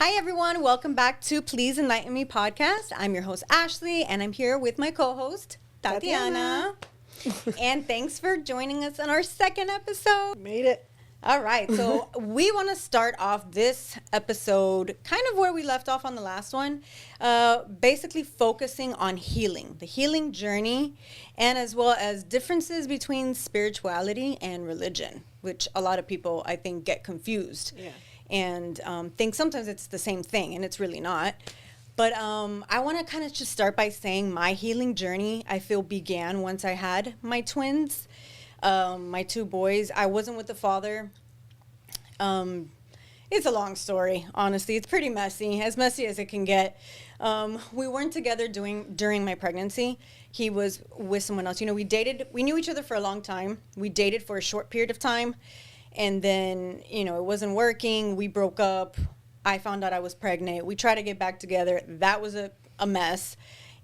Hi, everyone. Welcome back to Please Enlighten Me podcast. I'm your host, Ashley, and I'm here with my co-host, Tatiana. And thanks for joining us on our second episode. Made it. All right. So we want to start off this episode kind of where we left off on the last one, basically focusing on healing, the healing journey, and as well as differences between spirituality and religion, which a lot of people, I think, get confused. Yeah. And think sometimes it's the same thing, and it's really not. But I want to kind of just start by saying my healing journey, I feel, began once I had my twins, my two boys. I wasn't with the father. It's a long story, honestly. It's pretty messy as it can get. We weren't together during my pregnancy. He was with someone else. You know, we knew each other for a long time. We dated for a short period of time. And then, you know, it wasn't working. We broke up. I found out I was pregnant. We tried to get back together. That was a mess.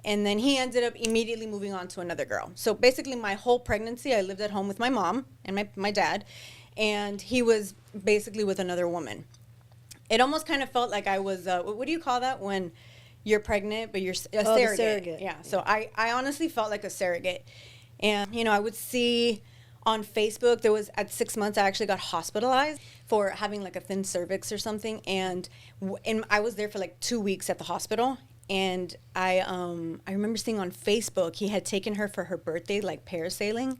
And then he ended up immediately moving on to another girl. So basically my whole pregnancy, I lived at home with my mom and my dad. And he was basically with another woman. It almost kind of felt like I was, what do you call that when you're pregnant, but you're a surrogate? Surrogate. Yeah. So I honestly felt like a surrogate. And, you know, I would see on Facebook, at 6 months, I actually got hospitalized for having like a thin cervix or something. And I was there for like 2 weeks at the hospital. And I remember seeing on Facebook, he had taken her for her birthday, like parasailing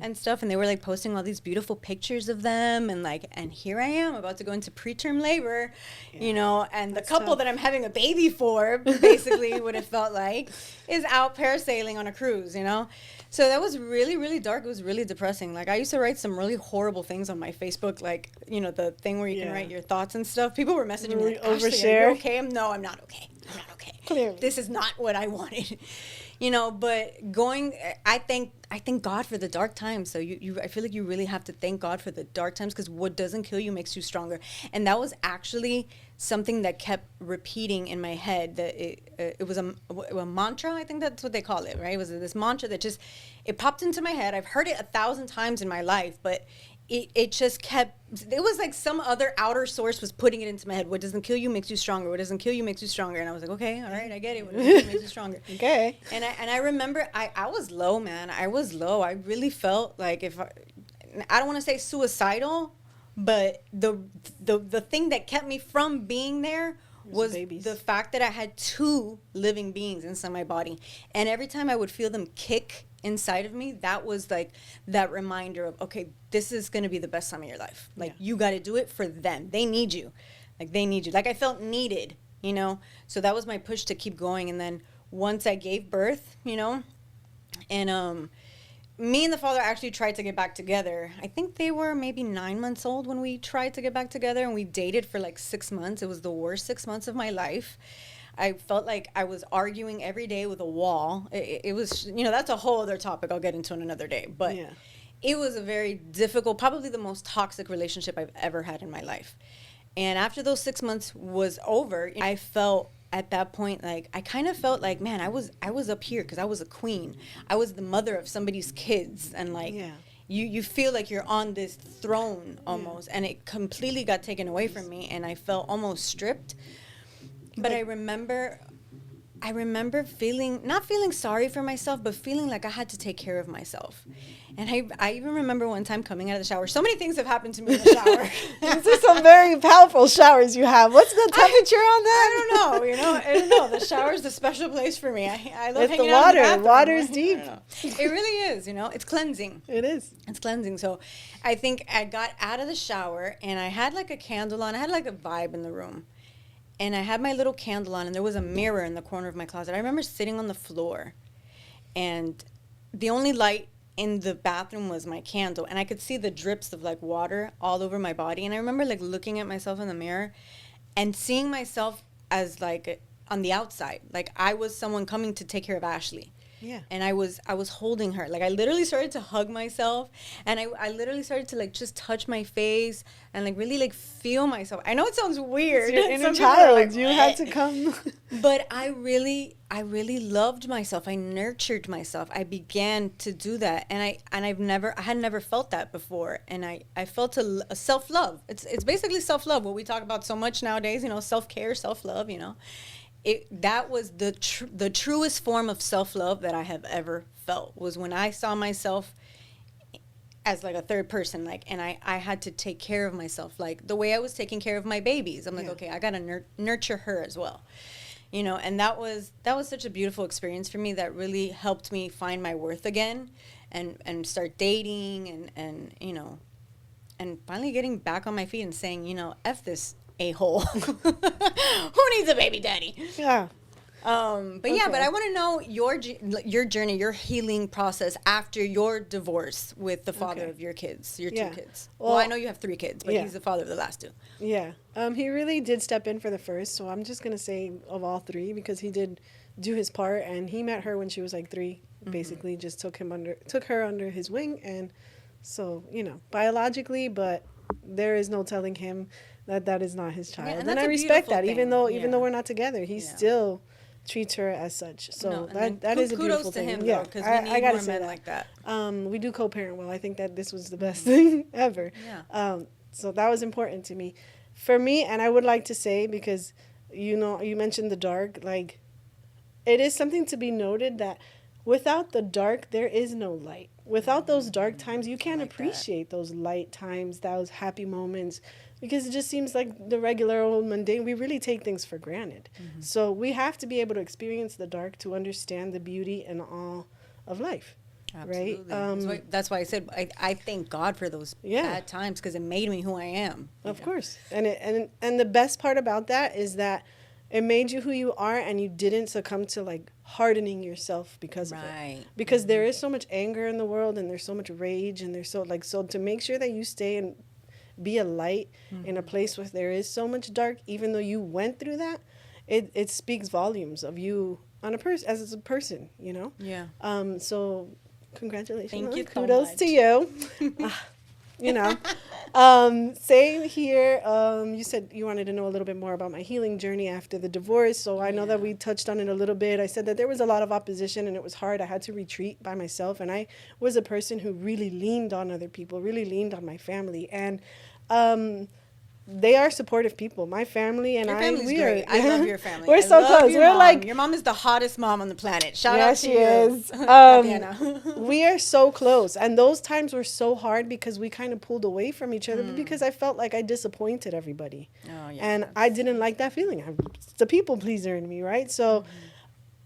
and stuff. And they were like posting all these beautiful pictures of them. And here I am about to go into preterm labor, you know, and the couple that I'm having a baby for, basically what it felt like, is out parasailing on a cruise, you know. So that was really, really dark. It was really depressing. Like, I used to write some really horrible things on my Facebook, like, you know, the thing where you can write your thoughts and stuff. People were messaging me, like, Ashley, are you okay? No, I'm not okay. I'm not okay. Clearly. This is not what I wanted. You know, but I thank God for the dark times. So I feel like you really have to thank God for the dark times, because what doesn't kill you makes you stronger. And that was actually something that kept repeating in my head. That it was a mantra. I think that's what they call it, right? It was this mantra that just, it popped into my head. I've heard it 1,000 times in my life, but it just kept, it was like some other outer source was putting it into my head. What doesn't kill you makes you stronger. What doesn't kill you makes you stronger. And I was like, okay, all right, I get it. What doesn't kill you makes you stronger. Okay. And I remember I was low, man. I was low. I really felt like I don't want to say suicidal, but the thing that kept me from being there was the fact that I had two living beings inside my body. And every time I would feel them kick inside of me, that was like that reminder of, okay, this is going to be the best time of your life. Like, you got to do it for them. They need you. Like, I felt needed, you know? So that was my push to keep going. And then once I gave birth, you know, and me and the father actually tried to get back together. I think they were maybe 9 months old when we tried to get back together, and we dated for like 6 months. It was the worst 6 months of my life. I felt like I was arguing every day with a wall. It was, you know, that's a whole other topic I'll get into in another day. But it was a very difficult, probably the most toxic relationship I've ever had in my life. And after those 6 months was over, I felt at that point, like, I kind of felt like, man, I was up here because I was a queen. I was the mother of somebody's kids. And like, you feel like you're on this throne almost. And it completely got taken away from me. And I felt almost stripped. But I remember not feeling sorry for myself, but feeling like I had to take care of myself. And I even remember one time coming out of the shower. So many things have happened to me in the shower. These are some very powerful showers you have. What's the temperature on that? I don't know. You know, I don't know. The shower is a special place for me. I love it's hanging the out water. in the bathroom. Water's deep. It really is. You know, it's cleansing. It is. It's cleansing. So I think I got out of the shower and I had like a candle on. I had like a vibe in the room. And I had my little candle on, and there was a mirror in the corner of my closet. I remember sitting on the floor, and the only light in the bathroom was my candle, and I could see the drips of like water all over my body. And I remember like looking at myself in the mirror and seeing myself as like on the outside, like I was someone coming to take care of Ashley. Yeah. And I was holding her. Like I literally started to hug myself, and I literally started to like just touch my face and like really like feel myself. I know it sounds weird. It's your inner Some people are child. like, You had to "What?" come. But I really loved myself. I nurtured myself. I began to do that, and I had never felt that before. And I felt a self love. It's basically self love. What we talk about so much nowadays, self care, self love. That was the truest form of self love that I have ever felt, was when I saw myself as like a third person, like, and I had to take care of myself, like the way I was taking care of my babies. I'm like, Yeah. okay, I gotta nurture her as well, and that was such a beautiful experience for me that really helped me find my worth again, and start dating, and finally getting back on my feet and saying, F this a-hole. Who needs a baby daddy? Yeah. But yeah, but I want to know your journey, your healing process after your divorce with the father of your kids, your two kids. Well, I know you have 3 kids, but he's the father of the last 2. Yeah. He really did step in for the first, so I'm just going to say of all 3, because he did do his part, and he met her when she was like 3, basically just took her under his wing. And so, biologically, but there is no telling him that is not his child. Yeah, and I respect that, thing. even though we're not together, he still treats her as such. So that is a beautiful thing. Him, yeah, because we need more men like that. We do co-parent well. I think that this was the best thing ever. Yeah. So that was important to me. For me, and I would like to say, because you mentioned the dark, like it is something to be noted that without the dark there is no light. Without those dark times, you can't appreciate those light times, those happy moments, because it just seems like the regular old mundane. We really take things for granted. So we have to be able to experience the dark to understand the beauty and all of life. Absolutely. Right? That's why I said I thank God for those bad times, because it made me who I am. Of course. And the best part about that is that it made you who you are, and you didn't succumb to like hardening yourself because of it. Because there is so much anger in the world, and there's so much rage, and there's so to make sure that you stay and be a light in a place where there is so much dark, even though you went through that, it speaks volumes of you as a person, Yeah. So congratulations. Thank you. Kudos to you. Same here. You said you wanted to know a little bit more about my healing journey after the divorce. So I know that we touched on it a little bit. I said that there was a lot of opposition, and it was hard. I had to retreat by myself. And I was a person who really leaned on other people, really leaned on my family. And they are supportive people. My family and family's great. I love your family. We're so close. We're mom. like, your mom is the hottest mom on the planet. Shout yeah, out to she you. is. We are so close, and those times were so hard because we kind of pulled away from each other, because I felt like I disappointed everybody, and I didn't like that feeling. I'm the people pleaser in me, right? So.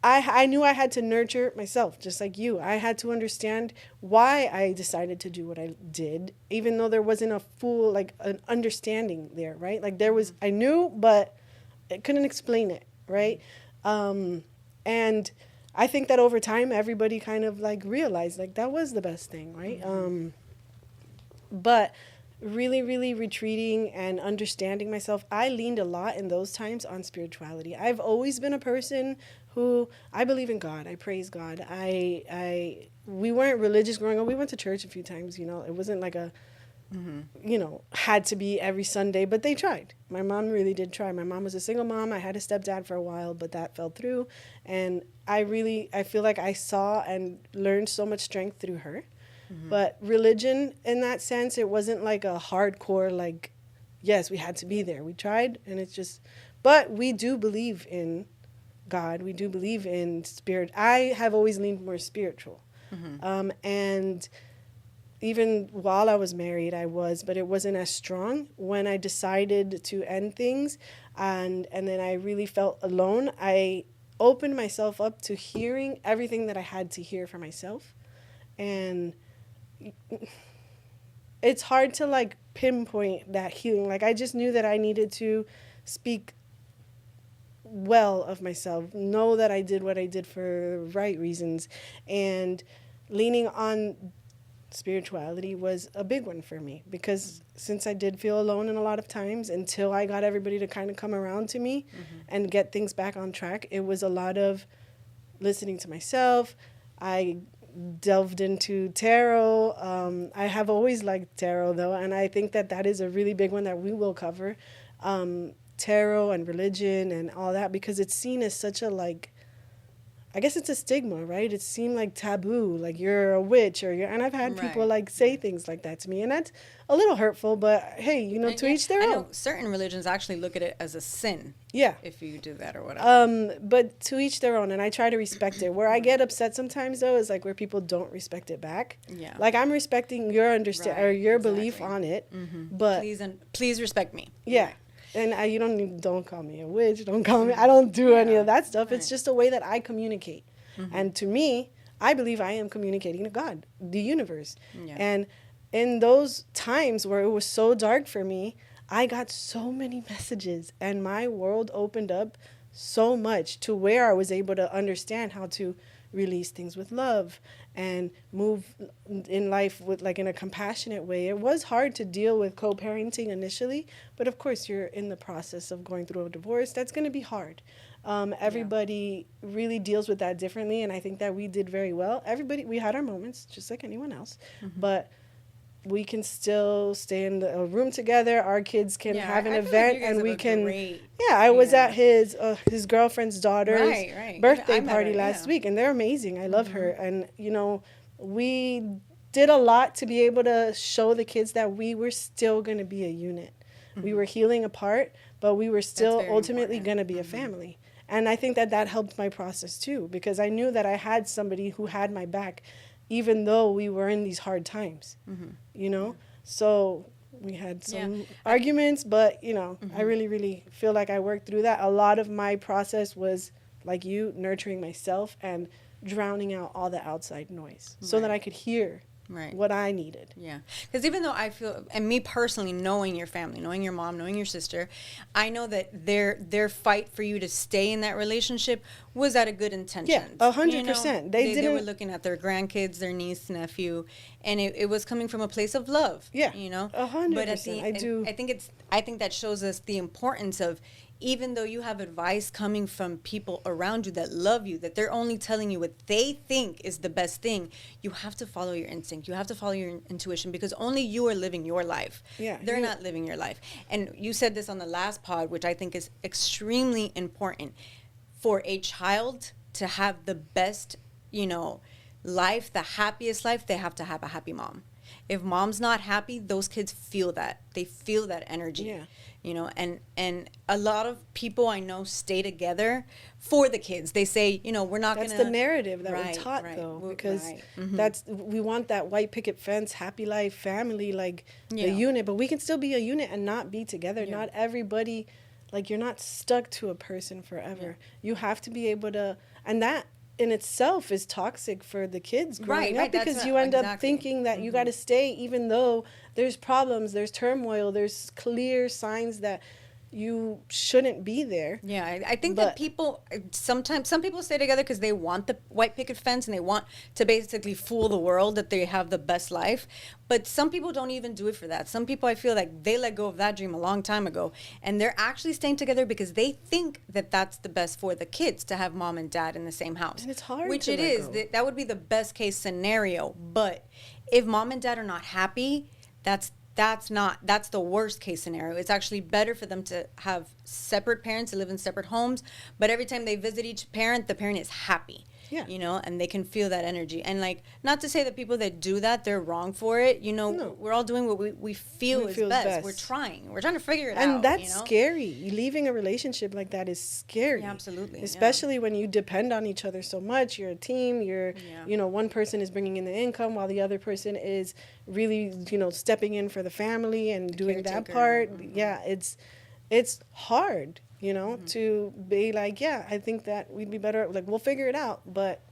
I knew I had to nurture myself, just like you. I had to understand why I decided to do what I did, even though there wasn't a full, like, an understanding there, right? Like, there was, I knew, but I couldn't explain it, right? And I think that over time, everybody kind of, like, realized, like, that was the best thing, right? But really, really retreating and understanding myself, I leaned a lot in those times on spirituality. I've always been a person who, I believe in God. I praise God. We weren't religious growing up. We went to church a few times, It wasn't like a, had to be every Sunday, but they tried. My mom really did try. My mom was a single mom. I had a stepdad for a while, but that fell through. And I feel like I saw and learned so much strength through her. But religion, in that sense, it wasn't like a hardcore, like, yes, we had to be there. We tried, and it's just, but we do believe in God. We do believe in spirit. I have always leaned more spiritual. And even while I was married, but it wasn't as strong. When I decided to end things, and then I really felt alone, I opened myself up to hearing everything that I had to hear for myself. And it's hard to like pinpoint that healing. Like, I just knew that I needed to speak well of myself, know that I did what I did for right reasons, and leaning on spirituality was a big one for me, because since I did feel alone in a lot of times, until I got everybody to kind of come around to me and get things back on track, it was a lot of listening to myself, I delved into tarot. I have always liked tarot though, and I think that that is a really big one that we will cover. Tarot and religion and all that, because it's seen as such a, like, I guess it's a stigma, right? It seemed like taboo, like you're a witch or you're, and I've had people Right. like say things like that to me, and that's a little hurtful, but hey, And to yeah, each their I own. know certain religions actually look at it as a sin Yeah. if you do that or whatever. But to each their own, and I try to respect it. Where I get upset sometimes though is like where people don't respect it back. Yeah. Like I'm respecting your understand or Right, your belief exactly. on it, but Please respect me. yeah. And you don't call me a witch. Don't call me. I don't do any of that stuff. It's Right. just a way that I communicate. And to me, I believe I am communicating to God, the universe. Yeah. And in those times where it was so dark for me, I got so many messages, and my world opened up so much to where I was able to understand how to release things with love and move in life with, like, in a compassionate way. It was hard to deal with co-parenting initially, but of course you're in the process of going through a divorce. That's going to be hard. Everybody really deals with that differently, and I think that we did very well. We had our moments just like anyone else, but we can still stay in a room together. Our kids can have an I feel like event, you guys and have we a can. great- Yeah, I was yeah. at his girlfriend's daughter's Right. birthday I met party her, last yeah. week, and they're amazing. I love her, and we did a lot to be able to show the kids that we were still going to be a unit. We were healing apart, but we were still very ultimately important. going to be a family. And I think that that helped my process too, because I knew that I had somebody who had my back, even though we were in these hard times, So we had some arguments, but, I really, really feel like I worked through that. A lot of my process was, like you, nurturing myself and drowning out all the outside noise so that I could hear what I needed. Yeah. Because even though I feel, and me personally, knowing your family, knowing your mom, knowing your sister, I know that their fight for you to stay in that relationship was out of good intentions. 100%. They were looking at their grandkids, their niece, nephew, and it was coming from a place of love. Yeah. 100%. But I think that shows us the importance of, even though you have advice coming from people around you that love you, that they're only telling you what they think is the best thing, you have to follow your instinct. You have to follow your intuition, because only you are living your life. Yeah, They're not living your life. And you said this on the last pod, which I think is extremely important. For a child to have the best, life, the happiest life, they have to have a happy mom. If mom's not happy, those kids feel that. They feel that energy. Yeah. And a lot of people I know stay together for the kids. They say, we're not going to. That's the narrative that we're taught, though, because we want that white picket fence, happy life, family, like the unit, but we can still be a unit and not be together. Not everybody, like, you're not stuck to a person forever. You have to be able to, and that in itself is toxic for the kids growing up, because you end up thinking that you got to stay even though there's problems, there's turmoil, there's clear signs that you shouldn't be there. Yeah, I think that people, sometimes, some people stay together because they want the white picket fence and they want to basically fool the world that they have the best life. But some people don't even do it for that. Some people, I feel like they let go of that dream a long time ago, and they're actually staying together because they think that that's the best for the kids, to have mom and dad in the same house. And it's hard, which to it let is. go. That would be the best case scenario. But if mom and dad are not happy, that's the worst case scenario. It's actually better for them to have separate parents, to live in separate homes, but every time they visit each parent, the parent is happy. Yeah. And they can feel that energy. And, like, not to say that people that do that, they're wrong for it. No. We're all doing what we feel is best. We're trying to figure it out. And that's scary. Leaving a relationship like that is scary. Yeah, absolutely. Especially when you depend on each other so much. You're a team. One person is bringing in the income while the other person is really, stepping in for the family and doing that part. Mm-hmm. Yeah, it's hard, to be like, I think that we'd be better, like, we'll figure it out. But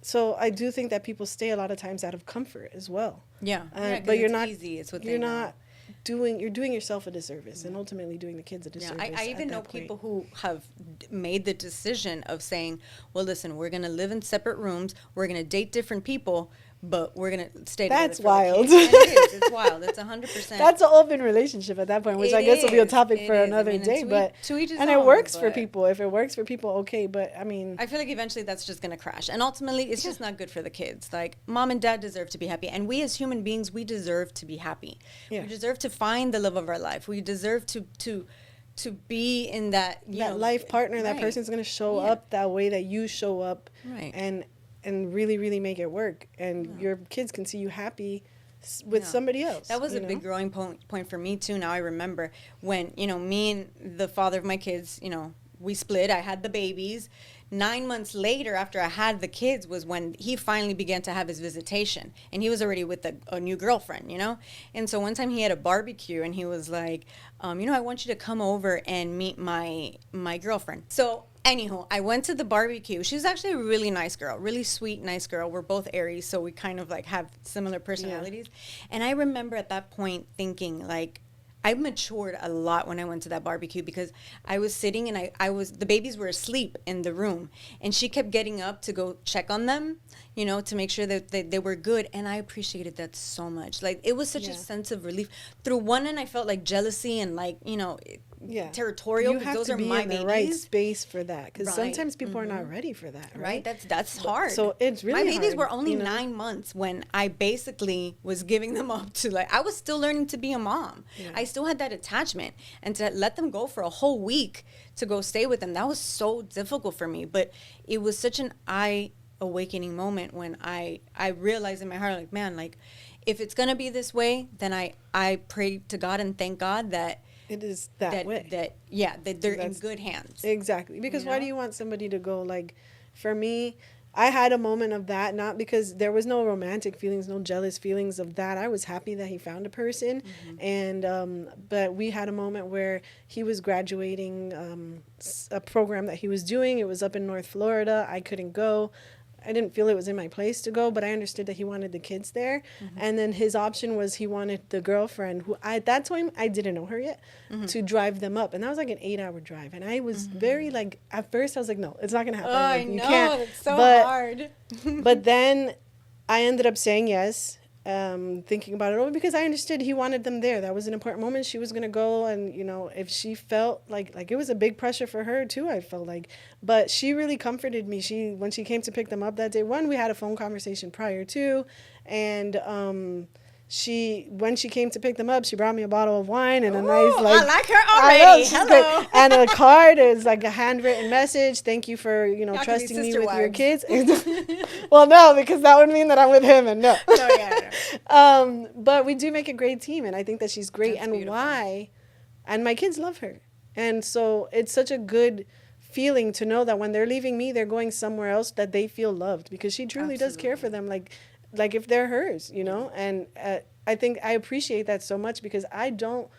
so I do think that people stay a lot of times out of comfort as well. Yeah. But you're it's not easy. It's what you're they not doing, you're doing yourself a disservice and ultimately doing the kids a disservice. I even know people who have made the decision of saying, well, listen, we're going to live in separate rooms. We're going to date different people, but we're gonna stay together. That's wild. And it is. It's wild. It's 100%. That's an open relationship at that point, which I guess will be a topic for another day. But and it works for people. If it works for people, okay. But I mean, I feel like eventually that's just gonna crash, and ultimately, it's just not good for the kids. Like, mom and dad deserve to be happy, and we as human beings, we deserve to be happy. We deserve to find the love of our life. We deserve to be in that life partner. That person's gonna show up that way that you show up, and really, really make it work. And your kids can see you happy with somebody else. That was a big growing point for me too. Now I remember when, me and the father of my kids, we split. I had the babies. 9 months later, after I had the kids, was when he finally began to have his visitation. And he was already with a new girlfriend, And so one time he had a barbecue and he was like, I want you to come over and meet my girlfriend. So anywho, I went to the barbecue. She was actually a really nice girl, really sweet, nice girl. We're both Aries, so we kind of like have similar personalities. And I remember at that point thinking like, I matured a lot when I went to that barbecue because I was sitting and the babies were asleep in the room and she kept getting up to go check on them, to make sure that they were good. And I appreciated that so much. Like, it was such a sense of relief. Through one end, I felt like jealousy and like, territorial. You have those to are be my in babies. the right space for that because sometimes people are not ready for that. Right? That's hard. So it's really my babies hard, were only 9 months when I basically was giving them up to like I was still learning to be a mom. I still had that attachment, and to let them go for a whole week to go stay with them, that was so difficult for me. But it was such an eye-awakening moment when I realized in my heart, like, man, like if it's gonna be this way, then I pray to God and thank God that it is that way. That they're in good hands. Exactly. Because why do you want somebody to go, like, for me, I had a moment of that, not because there was no romantic feelings, no jealous feelings of that. I was happy that he found a person. And, but we had a moment where he was graduating a program that he was doing. It was up in North Florida. I couldn't go. I didn't feel it was in my place to go, but I understood that he wanted the kids there. And then his option was he wanted the girlfriend, who at that time I didn't know her yet, to drive them up. And that was like an 8-hour drive. And I was very like, at first I was like, no, it's not going to happen. Oh, like, I know. You can't. It's so hard. But then I ended up saying yes, thinking about it over because I understood he wanted them there. That was an important moment. She was going to go, and if she felt like it was a big pressure for her too, I felt like, but she really comforted me. When she came to pick them up that day, we had a phone conversation prior to, and when she came to pick them up, she brought me a bottle of wine and a nice, like, I like her already. Hello. And a card is like a handwritten message. Thank you for, Y'all trusting me with wives. your kids. Well, no, because that would mean that I'm with him, and no. But we do make a great team, and I think that she's great. That's beautiful. And my kids love her. And so it's such a good feeling to know that when they're leaving me, they're going somewhere else, that they feel loved, because she truly does care for them. Like if they're hers, and I think I appreciate that so much, because I don't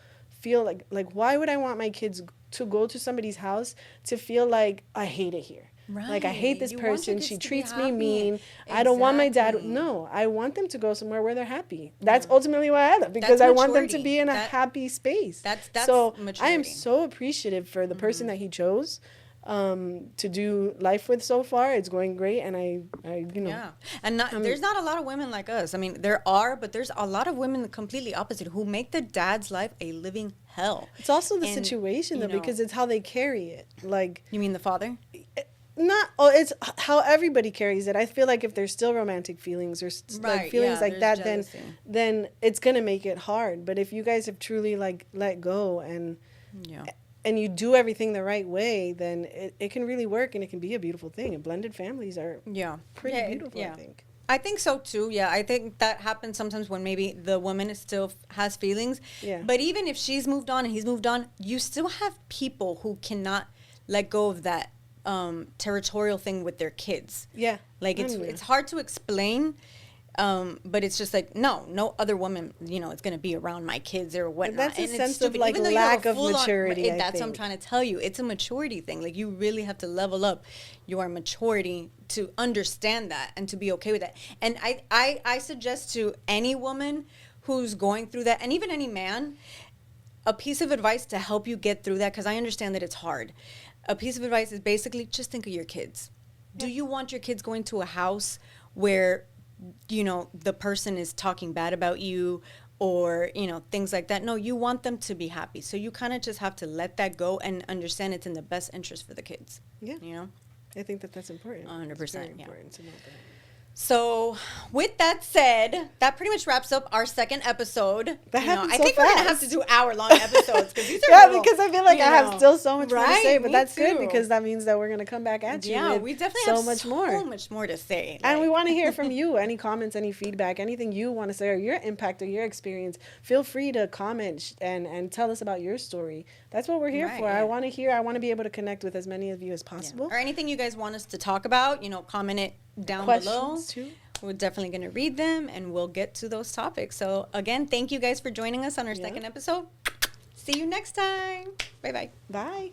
feel like why would I want my kids to go to somebody's house to feel like I hate it here? Right. Like, I hate this person. She treats me mean. Exactly. I don't want my dad. No, I want them to go somewhere where they're happy. That's ultimately why I love, because I want them to be in a happy space. That's so maturity. I am so appreciative for the person that he chose to do life with so far. It's going great, and I and there's not a lot of women like us. I mean, there are, but there's a lot of women completely opposite who make the dad's life a living hell. It's also the situation though, because it's how they carry it. Like, you mean the father? It's how everybody carries it. I feel like if there's still romantic feelings or like feelings like that, jealousy, then it's gonna make it hard. But if you guys have truly like let go and you do everything the right way, then it can really work, and it can be a beautiful thing. And blended families are pretty beautiful, I think. I think so too. Yeah, I think that happens sometimes when maybe the woman still has feelings. Yeah. But even if she's moved on and he's moved on, you still have people who cannot let go of that territorial thing with their kids. Yeah. Like it's hard to explain. But it's just like, no other woman, it's going to be around my kids or whatnot. That's a sense of like lack of maturity. That's what I'm trying to tell you. It's a maturity thing. Like, you really have to level up your maturity to understand that and to be okay with that. And I suggest to any woman who's going through that, and even any man, a piece of advice to help you get through that, because I understand that it's hard. A piece of advice is basically just think of your kids. Do you want your kids going to a house where the person is talking bad about you or, things like that. No, you want them to be happy. So you kind of just have to let that go and understand it's in the best interest for the kids. Yeah. You know? I think that's important. 100%. It's very important to know that. So, with that said, that pretty much wraps up our second episode. That happened I so think we're gonna have fast. to do hour-long episodes because these are because I feel like I have still so much more to say, but me that's too. good because that means that we're gonna come back at you. Yeah, with we definitely so have much so much more to say. And we want to hear from you. Any comments, any feedback, anything you want to say, or your impact or your experience. Feel free to comment and tell us about your story. That's what we're here for. Yeah. I want to hear. I want to be able to connect with as many of you as possible. Or anything you guys want us to talk about, comment it down Questions below. too. We're definitely going to read them and we'll get to those topics. So again, thank you guys for joining us on our second episode. See you next time. Bye-bye. Bye.